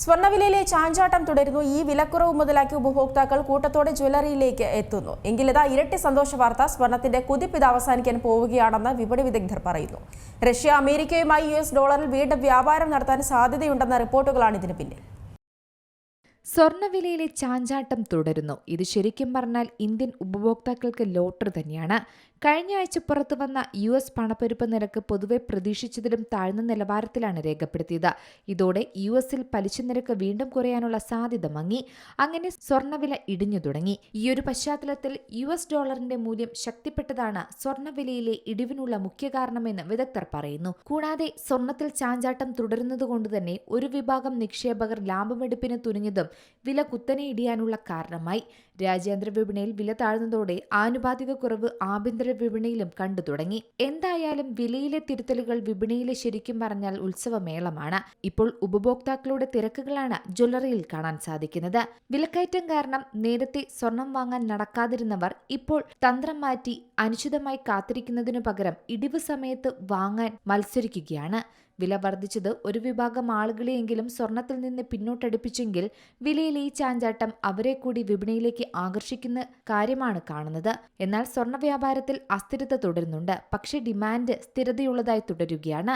സ്വർണ്ണവിലയിലെ ചാഞ്ചാട്ടം തുടരുന്നു. ഈ വിലക്കുറവ് മുതലാക്കി ഉപഭോക്താക്കൾ കൂട്ടത്തോടെ ജ്വല്ലറിയിലേക്ക് എത്തുന്നു. എങ്കിലിതാ ഇരട്ടി സന്തോഷ വാർത്ത. സ്വർണ്ണത്തിന്റെ കുതിപ്പ് അവസാനിക്കാൻ പോവുകയാണെന്ന് വിപണി വിദഗ്ധർ പറയുന്നു. റഷ്യ അമേരിക്കയുമായി US ഡോളറിൽ വീണ്ടും വ്യാപാരം നടത്താൻ സാധ്യതയുണ്ടെന്ന റിപ്പോർട്ടുകളാണ് ഇതിന് പിന്നിൽ. സ്വർണ്ണവിലയിലെ ചാഞ്ചാട്ടം തുടരുന്നു. ഇത് ശരിക്കും പറഞ്ഞാൽ ഇന്ത്യൻ ഉപഭോക്താക്കൾക്ക് ലോട്ടറി തന്നെയാണ്. കഴിഞ്ഞ ആഴ്ച പുറത്തുവന്ന US പണപ്പെരുപ്പ നിരക്ക് പൊതുവെ പ്രതീക്ഷിച്ചതിലും താഴ്ന്ന നിലവാരത്തിലാണ് രേഖപ്പെടുത്തിയത്. ഇതോടെ US-ൽ പലിശ നിരക്ക് വീണ്ടും കുറയാനുള്ള സാധ്യത മങ്ങി. അങ്ങനെ സ്വർണ്ണവില ഇടിഞ്ഞു തുടങ്ങി. ഈയൊരു പശ്ചാത്തലത്തിൽ US ഡോളറിന്റെ മൂല്യം ശക്തിപ്പെട്ടതാണ് സ്വർണ്ണവിലയിലെ ഇടിവിനുള്ള മുഖ്യ കാരണമെന്ന് വിദഗ്ധർ പറയുന്നു. കൂടാതെ സ്വർണ്ണത്തിൽ ചാഞ്ചാട്ടം തുടരുന്നതുകൊണ്ട് തന്നെ ഒരു വിഭാഗം നിക്ഷേപകർ ലാഭമെടുപ്പിന് തുനിഞ്ഞതും വില കുത്തനെ ഇടിയാനുള്ള കാരണമായി. രാജ്യാന്തര വിപണിയിൽ വില താഴ്ന്നതോടെ ആനുപാതിക കുറവ് ആഭ്യന്തര വിപണിയിലും കണ്ടു തുടങ്ങി. എന്തായാലും വിലയിലെ തിരുത്തലുകൾ വിപണിയിലെ ശരിക്കും പറഞ്ഞാൽ ഉത്സവമേളമാണ്. ഇപ്പോൾ ഉപഭോക്താക്കളുടെ തിരക്കുകളാണ് ജ്വല്ലറിയിൽ കാണാൻ സാധിക്കുന്നത്. വിലക്കയറ്റം കാരണം നേരത്തെ സ്വർണം വാങ്ങാൻ നടക്കാതിരുന്നവർ ഇപ്പോൾ തന്ത്രം മാറ്റി അനിശ്ചിതമായി കാത്തിരിക്കുന്നതിനു പകരം ഇടിവ് സമയത്ത് വാങ്ങാൻ മത്സരിക്കുകയാണ്. വില വർദ്ധിച്ചത് ഒരു വിഭാഗം ആളുകളെയെങ്കിലും സ്വർണത്തിൽ നിന്ന് പിന്നോട്ടടുപ്പിച്ചെങ്കിൽ വിലയിലെ ഈ ചാഞ്ചാട്ടം അവരെ കൂടി വിപണിയിലേക്ക് ആകർഷിക്കുന്ന കാര്യമാണ് കാണുന്നത്. എന്നാൽ സ്വർണ്ണ വ്യാപാരത്തിൽ അസ്ഥിരത തുടരുന്നുണ്ട്. പക്ഷേ ഡിമാൻഡ് സ്ഥിരതയുള്ളതായി തുടരുകയാണ്.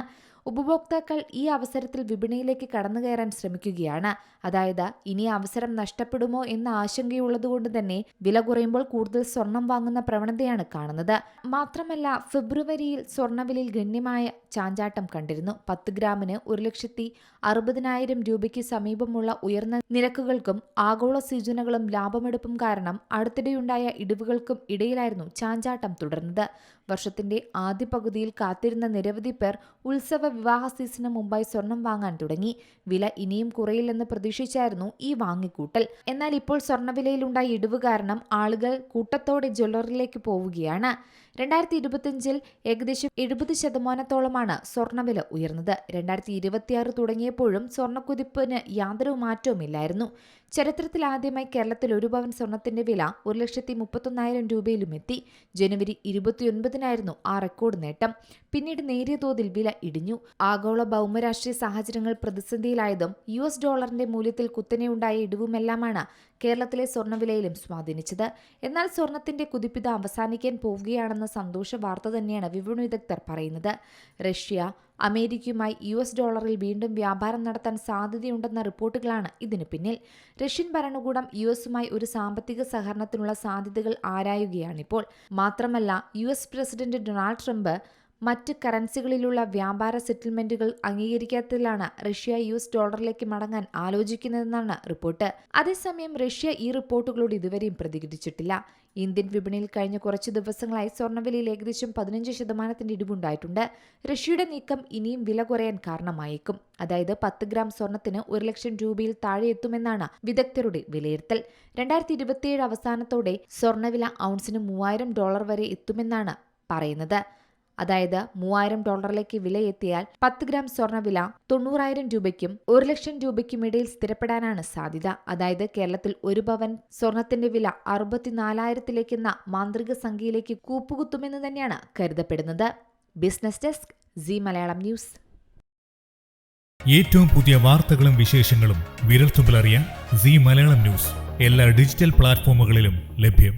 ഉപഭോക്താക്കൾ ഈ അവസരത്തിൽ വിപണിയിലേക്ക് കടന്നുകയറാൻ ശ്രമിക്കുകയാണ്. അതായത് ഇനി അവസരം നഷ്ടപ്പെടുമോ എന്ന ആശങ്കയുള്ളതുകൊണ്ട് തന്നെ വില കുറയുമ്പോൾ കൂടുതൽ സ്വർണം വാങ്ങുന്ന പ്രവണതയാണ് കാണുന്നത്. മാത്രമല്ല ഫെബ്രുവരിയിൽ സ്വർണ്ണവിലയിൽ ഗണ്യമായ ചാഞ്ചാട്ടം കണ്ടിരുന്നു. 10 ഗ്രാമിന് 1,60,000 രൂപയ്ക്ക് സമീപമുള്ള ഉയർന്ന നിരക്കുകൾക്കും ആഗോള സൂചനകളും ലാഭമെടുപ്പും കാരണം അടുത്തിടെയുണ്ടായ ഇടിവുകൾക്കും ഇടയിലായിരുന്നു ചാഞ്ചാട്ടം തുടർന്നത്. വർഷത്തിന്റെ ആദ്യ പകുതിയിൽ കാത്തിരുന്ന നിരവധി പേർ ഉത്സവ വിവാഹ സീസണിന് മുമ്പായി സ്വർണം വാങ്ങാൻ തുടങ്ങി. വില ഇനിയും കുറയില്ലെന്ന് പ്രതീക്ഷിച്ചായിരുന്നു ഈ വാങ്ങിക്കൂട്ടൽ. എന്നാൽ ഇപ്പോൾ സ്വർണ്ണവിലയിലുണ്ടായ ഇടിവ് കാരണം ആളുകൾ കൂട്ടത്തോടെ ജ്വല്ലറിയിലേക്ക് പോവുകയാണ്. 2025-ൽ ഏകദേശം 70% സ്വർണ്ണവില ഉയർന്നത്. 2026 തുടങ്ങിയപ്പോഴും സ്വർണ്ണക്കുതിപ്പിന് യാതൊരു മാറ്റവുമില്ലായിരുന്നു. ചരിത്രത്തിലാദ്യമായി കേരളത്തിൽ ഒരു പവൻ സ്വർണത്തിന്റെ വില 1,31,000 രൂപയിലും എത്തി. ജനുവരി 29-നായിരുന്നു ആ റെക്കോർഡ് നേട്ടം. പിന്നീട് നേരിയ തോതിൽ വില ഇടിഞ്ഞു. ആഗോള ഭൗമരാഷ്ട്രീയ സാഹചര്യങ്ങൾ പ്രതിസന്ധിയിലായതും US ഡോളറിന്റെ മൂല്യത്തിൽ കുത്തനെയുണ്ടായ ഇടിവുമെല്ലാമാണ് കേരളത്തിലെ സ്വർണ്ണവിലയിലും സ്വാധീനിച്ചത്. എന്നാൽ സ്വർണത്തിന്റെ കുതിപ്പിത അവസാനിക്കാൻ പോവുകയാണെന്ന സന്തോഷ വാർത്ത തന്നെയാണ് വിപണി വിദഗ്ധർ പറയുന്നത്. റഷ്യ അമേരിക്കയുമായി US ഡോളറിൽ വീണ്ടും വ്യാപാരം നടത്താൻ സാധ്യതയുണ്ടെന്ന റിപ്പോർട്ടുകളാണ് ഇതിനു പിന്നിൽ. റഷ്യൻ ഭരണകൂടം US-മായി ഒരു സാമ്പത്തിക സഹകരണത്തിനുള്ള സാധ്യതകൾ ആരായുകയാണിപ്പോൾ. മാത്രമല്ല US പ്രസിഡന്റ് ഡൊണാൾഡ് ട്രംപ് മറ്റ് കറൻസികളിലുള്ള വ്യാപാര സെറ്റിൽമെന്റുകൾ അംഗീകരിക്കാത്തതിലാണ് റഷ്യ US ഡോളറിലേക്ക് മടങ്ങാൻ ആലോചിക്കുന്നതെന്നാണ് റിപ്പോർട്ട്. അതേസമയം റഷ്യ ഈ റിപ്പോർട്ടുകളോട് ഇതുവരെയും പ്രതികരിച്ചിട്ടില്ല. ഇന്ത്യൻ വിപണിയിൽ കഴിഞ്ഞ കുറച്ച് ദിവസങ്ങളായി സ്വർണ്ണവിലയിൽ ഏകദേശം 15% ഇടിവുണ്ടായിട്ടുണ്ട്. റഷ്യയുടെ നീക്കം ഇനിയും വില കുറയാൻ കാരണമായേക്കും. അതായത് 10 ഗ്രാം സ്വർണത്തിന് 1,00,000 രൂപയിൽ താഴെ എത്തുമെന്നാണ് വിദഗ്ധരുടെ വിലയിരുത്തൽ. 2027 അവസാനത്തോടെ സ്വർണ്ണവില ഔൺസിന് $3,000 വരെ എത്തുമെന്നാണ് പറയുന്നത്. അതായത് $3,000 വില എത്തിയാൽ 10 ഗ്രാം സ്വർണ്ണവില 90,000 രൂപയ്ക്കും 1,00,000 രൂപയ്ക്കും ഇടയിൽ സ്ഥിരപ്പെടാനാണ് സാധ്യത. അതായത് കേരളത്തിൽ ഒരു പവൻ സ്വർണത്തിന്റെ വില 64,000-ലേക്കെന്ന മാന്ത്രിക സംഖ്യയിലേക്ക് കൂപ്പുകുത്തുമെന്ന് തന്നെയാണ് കരുതപ്പെടുന്നത്. Business desk Zee Malayalam news. ഏറ്റവും പുതിയ വാർത്തകളും വിശേഷങ്ങളും വിരൽത്തുമ്പിലറിയാൻ സീ മലയാളം ന്യൂസ് എല്ലാ ഡിജിറ്റൽ പ്ലാറ്റ്ഫോമുകളിലും ലഭ്യം.